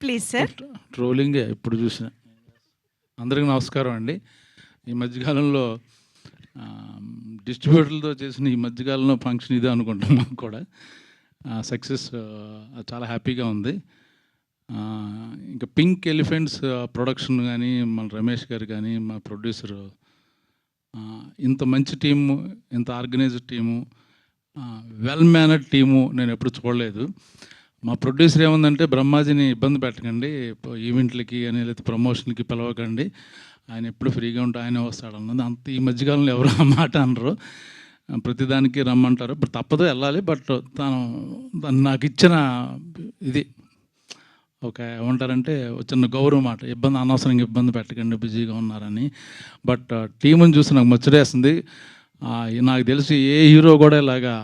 Please sir. ట్రోలింగే ఇప్పుడు చూసిన. అందరికీ నమస్కారం అండి. ఈ మధ్యకాలంలో డిస్ట్రిబ్యూటర్లతో చేసిన ఈ మధ్యకాలంలో ఫంక్షన్ ఇదే అనుకుంటాం. మాకు కూడా సక్సెస్ చాలా హ్యాపీగా ఉంది. ఇంకా పింక్ ఎలిఫెంట్స్ ప్రొడక్షన్ కానీ, మన రమేష్ గారు కానీ, మా ప్రొడ్యూసరు, ఇంత మంచి టీము, ఇంత organised team, well mannered team నేను ఎప్పుడు చూడలేదు. మా ప్రొడ్యూసర్ ఏముందంటే, బ్రహ్మాజీని ఇబ్బంది పెట్టకండి, ఈవెంట్లకి అని లేకపోతే ప్రమోషన్కి పిలవకండి, ఆయన ఎప్పుడు ఫ్రీగా ఉంటే ఆయనే వస్తాడు అన్నది. అంత ఈ మధ్యకాలంలో ఎవరు ఆ మాట అనరు, ప్రతిదానికి రమ్మంటారు. ఇప్పుడు తప్పదు వెళ్ళాలి. బట్ తను నాకు ఇచ్చిన ఇది ఒక ఏమంటారంటే చిన్న గౌరవం మాట, అనవసరంగా ఇబ్బంది పెట్టకండి, బిజీగా ఉన్నారని. బట్ టీముని చూసి నాకు ముచ్చటేస్తుంది. నాకు తెలిసి ఏ హీరో కూడా ఇలాగా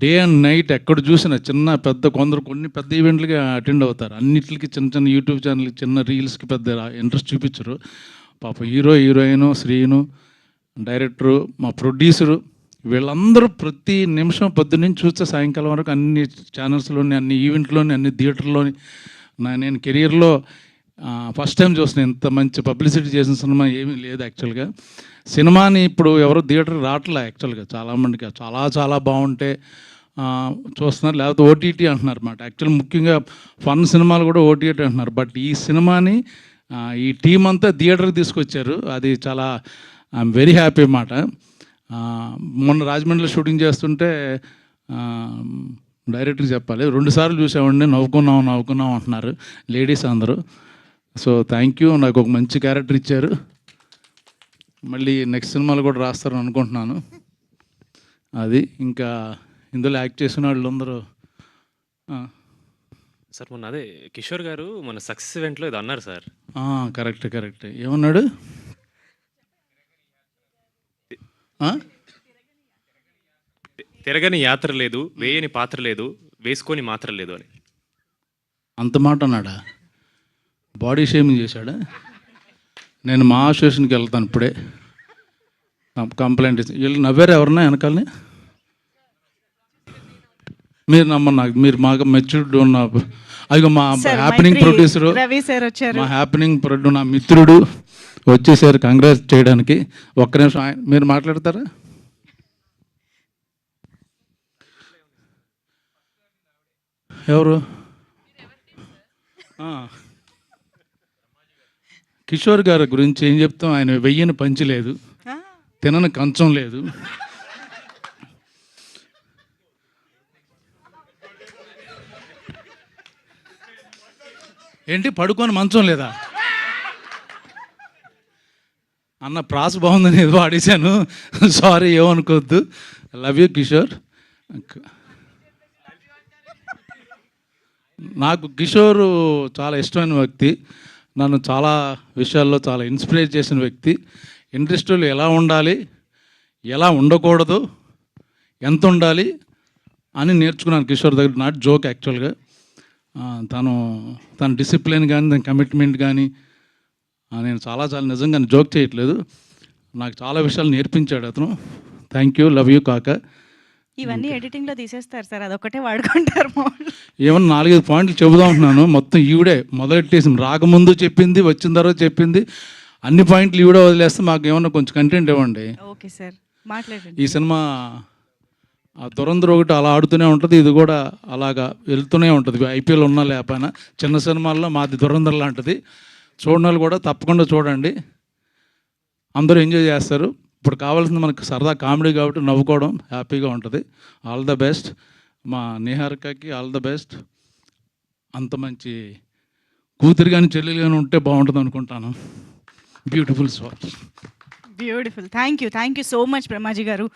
డే అండ్ నైట్ ఎక్కడ చూసినా చిన్న పెద్ద కొన్ని పెద్ద ఈవెంట్లకి అటెండ్ అవుతారు. అన్నిటికి చిన్న చిన్న యూట్యూబ్ ఛానల్కి, చిన్న రీల్స్కి పెద్ద ఇంట్రెస్ట్ చూపించరు. పాప హీరోయిన్, శ్రీను, డైరెక్టరు, మా ప్రొడ్యూసరు, వీళ్ళందరూ ప్రతి నిమిషం పొద్దున్నుంచి చూస్తే సాయంకాలం వరకు అన్ని ఛానల్స్లోని, అన్ని ఈవెంట్లోని, అన్ని థియేటర్లోని. నేను కెరియర్లో ఫస్ట్ టైం చూసిన ఇంత మంచి పబ్లిసిటీ చేసిన సినిమా ఏమీ లేదు యాక్చువల్గా. సినిమాని ఇప్పుడు ఎవరు థియేటర్ రావట్లే యాక్చువల్గా. చాలామందికి చాలా బాగుంటే చూస్తున్నారు, లేకపోతే ఓటీటీ అంటున్నారు అన్నమాట. యాక్చువల్ ముఖ్యంగా ఫన్ సినిమాలు కూడా ఓటీటీ అంటున్నారు. బట్ ఈ సినిమాని ఈ టీం అంతా థియేటర్కి తీసుకొచ్చారు. అది చాలా ఐఎమ్ వెరీ హ్యాపీ అన్నమాట. మొన్న రాజమండ్రిలో షూటింగ్ చేస్తుంటే డైరెక్ట్గా చెప్పాలి, 2 సార్లు చూసామండి, నవ్వుకున్నాం అంటున్నారు లేడీస్ అందరూ. సో థ్యాంక్ యూ, నాకు ఒక మంచి క్యారెక్టర్ ఇచ్చారు. మళ్ళీ నెక్స్ట్ సినిమాలు కూడా రాస్తారని అనుకుంటున్నాను. అది ఇంకా ఇందులో యాక్ట్ చేసిన వాళ్ళందరూ. సార్ మొన్న అదే కిషోర్ గారు మన సక్సెస్ ఈవెంట్లో ఇది అన్నారు సార్. కరెక్ట్. ఏమన్నాడు? తిరగని యాత్ర లేదు, వేయని పాత్ర లేదు, వేసుకొని మాత్ర లేదు అని. అంత మాట అన్నాడా? బాడీ షేమింగ్ చేశాడా? నేను మా అసోసియేషన్కి వెళ్తాను ఇప్పుడే, కంప్లైంట్ ఇచ్చి. వీళ్ళు నవ్వారు ఎవరన్నా వెనకాలని? మీరు నమ్మరు, నాకు మీరు మాకు మెచ్యూర్డ్ ఉన్న. అది మా హ్యాపెనింగ్ ప్రొడ్యూసరు, మా హ్యాపెనింగ్ ప్రొడ్యూసర్, నా మిత్రుడు వచ్చేసారు కంగ్రాట్స్ చేయడానికి. ఒక్క నిమిషం మీరు మాట్లాడతారా? ఎవరు? కిషోర్ గారి గురించి ఏం చెప్తాం? ఆయన వెయ్యని పంచి లేదు, తినని కంచం లేదు. ఏంటి పడుకొని మంచం లేదా అన్న? ప్రాస బాగుందని ఏదో ఆడేశాను, సారీ, ఏమనుకోవద్దు. Love you Kishore. నాకు కిషోర్ చాలా ఇష్టమైన వ్యక్తి, నన్ను చాలా విషయాల్లో చాలా ఇన్స్పైర్ చేసిన వ్యక్తి. ఇండస్ట్రీలో ఎలా ఉండాలి, ఎలా ఉండకూడదు, ఎంత ఉండాలి అని నేర్చుకున్నాను కిషోర్ దగ్గర. నాట్ జోక్ యాక్చువల్గా. తన డిసిప్లిన్ కానీ, తన కమిట్మెంట్ కానీ, నేను చాలా నిజంగా జోక్ చేయట్లేదు, నాకు చాలా విషయాలు నేర్పించాడు అతను. థ్యాంక్ యూ, లవ్ యూ కాక. ఇవన్నీ ఎడిటింగ్లో తీసేస్తారు సార్, అదొకటే వాడుకుంటారు. ఏమన్నా 4-5 పాయింట్లు చెబుదాం అంటున్నాను, మొత్తం ఈవిడే మొదలెట్టేసి, రాకముందు చెప్పింది, వచ్చిన తర్వాత చెప్పింది, అన్ని పాయింట్లు ఈవిడే వదిలేస్తే మాకు ఏమన్నా కొంచెం కంటెంట్ ఇవ్వండి. ఓకే సార్, మాట్లాడండి. ఈ సినిమా దురంధర్ ఒకటి అలా ఆడుతూనే ఉంటుంది, ఇది కూడా అలాగా వెళ్తూనే ఉంటుంది. ఐపీఎల్ ఉన్నా లేకపోయినా చిన్న సినిమాల్లో మాది దురంధర్ లాంటిది. చూడని కూడా తప్పకుండా చూడండి, అందరూ ఎంజాయ్ చేస్తారు. ఇప్పుడు కావాల్సింది మనకు సరదా కామెడీ కాబట్టి నవ్వుకోవడం, హ్యాపీగా ఉంటుంది. All the best. మా నిహారికకి ఆల్ ద బెస్ట్. అంత మంచి కూతురు కానీ చెల్లెలు కానీ ఉంటే బాగుంటుంది అనుకుంటాను. Beautiful sir. Beautiful. Thank you so much Brahmaji గారు.